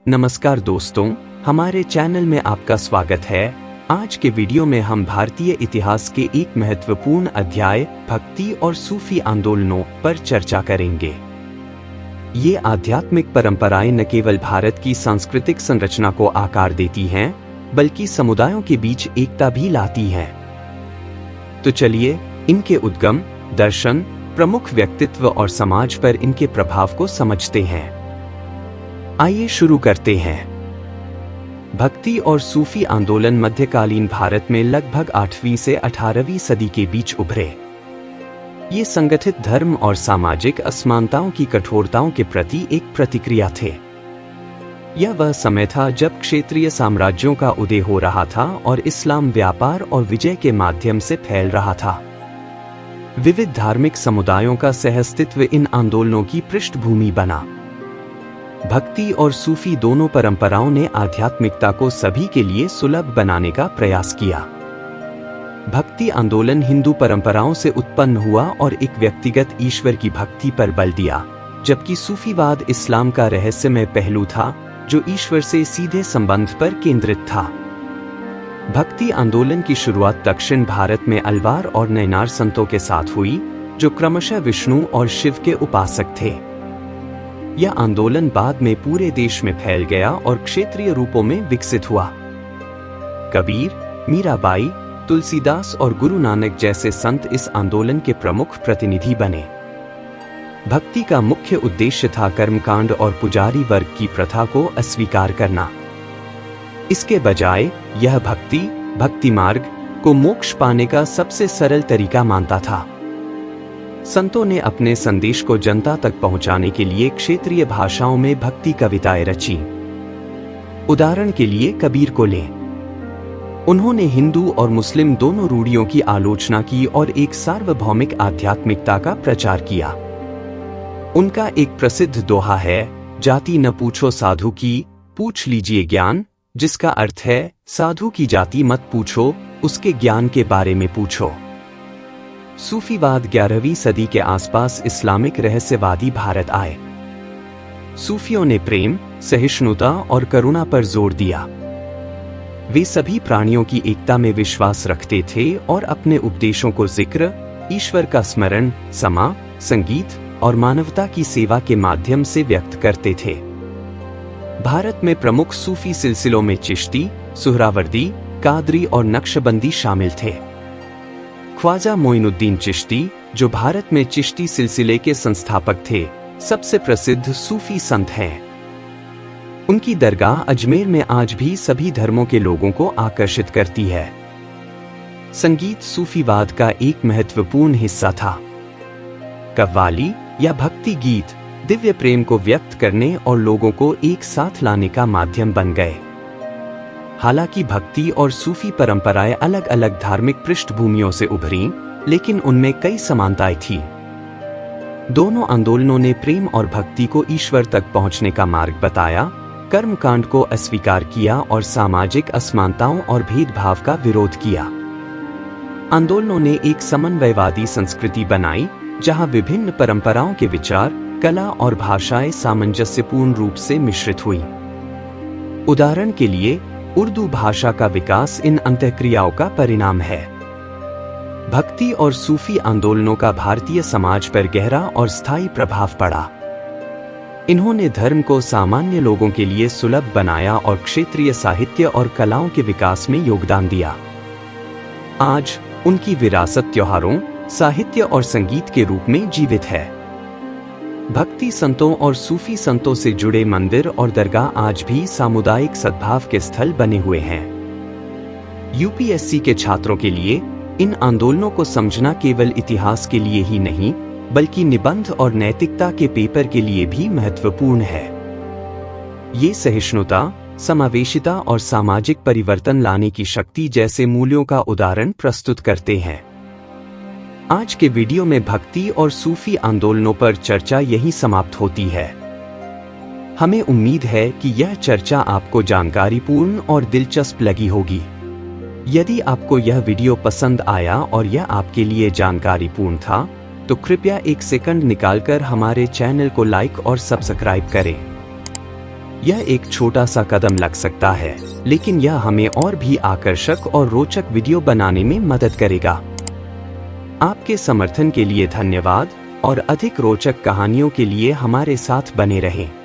नमस्कार दोस्तों, हमारे चैनल में आपका स्वागत है। आज के वीडियो में हम भारतीय इतिहास के एक महत्वपूर्ण अध्याय भक्ति और सूफी आंदोलनों पर चर्चा करेंगे। ये आध्यात्मिक परंपराएं न केवल भारत की सांस्कृतिक संरचना को आकार देती हैं, बल्कि समुदायों के बीच एकता भी लाती हैं। तो चलिए इनके उद्गम, दर्शन, प्रमुख व्यक्तित्व और समाज पर इनके प्रभाव को समझते हैं। आइए शुरू करते हैं। भक्ति और सूफी आंदोलन मध्यकालीन भारत में लगभग 8वीं से 18वीं सदी के बीच उभरे। ये संगठित धर्म और सामाजिक असमानताओं की कठोरताओं के प्रति एक प्रतिक्रिया थे। यह वह समय था जब क्षेत्रीय साम्राज्यों का उदय हो रहा था और इस्लाम व्यापार और विजय के माध्यम से फैल रहा था। विविध धार्मिक समुदायों का सहअस्तित्व इन आंदोलनों की पृष्ठभूमि बना। भक्ति और सूफी दोनों परंपराओं ने आध्यात्मिकता को सभी के लिए सुलभ बनाने का प्रयास किया। भक्ति आंदोलन हिंदू परंपराओं से उत्पन्न हुआ और एक व्यक्तिगत ईश्वर की भक्ति पर बल दिया, जबकि सूफीवाद इस्लाम का रहस्यमय पहलू था जो ईश्वर से सीधे संबंध पर केंद्रित था। भक्ति आंदोलन की शुरुआत दक्षिण भारत में अलवार और नयनार संतों के साथ हुई, जो क्रमशः विष्णु और शिव के उपासक थे। यह आंदोलन बाद में पूरे देश में फैल गया और क्षेत्रीय रूपों में विकसित हुआ। कबीर, मीराबाई, तुलसीदास और गुरु नानक जैसे संत इस आंदोलन के प्रमुख प्रतिनिधि बने। भक्ति का मुख्य उद्देश्य था कर्मकांड और पुजारी वर्ग की प्रथा को अस्वीकार करना। इसके बजाय यह भक्ति मार्ग को मोक्ष पाने का सबसे सरल तरीका मानता था। संतों ने अपने संदेश को जनता तक पहुंचाने के लिए क्षेत्रीय भाषाओं में भक्ति कविताएं रची। उदाहरण के लिए कबीर को लें। उन्होंने हिंदू और मुस्लिम दोनों रूढ़ियों की आलोचना की और एक सार्वभौमिक आध्यात्मिकता का प्रचार किया। उनका एक प्रसिद्ध दोहा है, जाति न पूछो साधु की, पूछ लीजिए ज्ञान, जिसका अर्थ है साधु की जाति मत पूछो, उसके ज्ञान के बारे में पूछो। सूफीवाद 11वीं सदी के आसपास इस्लामिक रहस्यवादी भारत आए। सूफियों ने प्रेम, सहिष्णुता और करुणा पर जोर दिया। वे सभी प्राणियों की एकता में विश्वास रखते थे और अपने उपदेशों को जिक्र, ईश्वर का स्मरण, समा, संगीत और मानवता की सेवा के माध्यम से व्यक्त करते थे। भारत में प्रमुख सूफी सिलसिलों में चिश्ती, सुहरावर्दी, कादरी और नक्शबंदी शामिल थे। ख्वाजा मोइनुद्दीन चिश्ती, जो भारत में चिश्ती सिलसिले के संस्थापक थे, सबसे प्रसिद्ध सूफी संत हैं। उनकी दरगाह अजमेर में आज भी सभी धर्मों के लोगों को आकर्षित करती है। संगीत सूफीवाद का एक महत्वपूर्ण हिस्सा था। कव्वाली या भक्ति गीत दिव्य प्रेम को व्यक्त करने और लोगों को एक साथ लाने का माध्यम बन गए। हालांकि भक्ति और सूफी परंपराएं अलग अलग धार्मिक पृष्ठभूमियों से उभरीं, लेकिन उनमें कई समानताएं थीं। दोनों आंदोलनों ने प्रेम और भक्ति को ईश्वर तक पहुंचने का मार्ग बताया, कर्मकांड को अस्वीकार किया और सामाजिक असमानताओं और भेदभाव का विरोध किया। आंदोलनों ने एक समन्वयवादी संस्कृति बनाई, जहां विभिन्न परंपराओं के विचार, कला और भाषाएं सामंजस्यपूर्ण रूप से मिश्रित हुई। उदाहरण के लिए उर्दू भाषा का विकास इन अंतःक्रियाओं का परिणाम है। भक्ति और सूफी आंदोलनों का भारतीय समाज पर गहरा और स्थायी प्रभाव पड़ा। इन्होंने धर्म को सामान्य लोगों के लिए सुलभ बनाया और क्षेत्रीय साहित्य और कलाओं के विकास में योगदान दिया। आज उनकी विरासत त्योहारों, साहित्य और संगीत के रूप में जीवित है। भक्ति संतों और सूफी संतों से जुड़े मंदिर और दरगाह आज भी सामुदायिक सद्भाव के स्थल बने हुए हैं। यूपीएससी के छात्रों के लिए इन आंदोलनों को समझना केवल इतिहास के लिए ही नहीं, बल्कि निबंध और नैतिकता के पेपर के लिए भी महत्वपूर्ण है। ये सहिष्णुता, समावेशिता और सामाजिक परिवर्तन लाने की शक्ति जैसे मूल्यों का उदाहरण प्रस्तुत करते हैं। आज के वीडियो में भक्ति और सूफी आंदोलनों पर चर्चा यहीं समाप्त होती है। हमें उम्मीद है कि यह चर्चा आपको जानकारीपूर्ण और दिलचस्प लगी होगी। यदि आपको यह वीडियो पसंद आया और यह आपके लिए जानकारीपूर्ण था, तो कृपया एक सेकंड निकालकर हमारे चैनल को लाइक और सब्सक्राइब करें। यह एक छोटा सा कदम लग सकता है, लेकिन यह हमें और भी आकर्षक और रोचक वीडियो बनाने में मदद करेगा। आपके समर्थन के लिए धन्यवाद और अधिक रोचक कहानियों के लिए हमारे साथ बने रहें।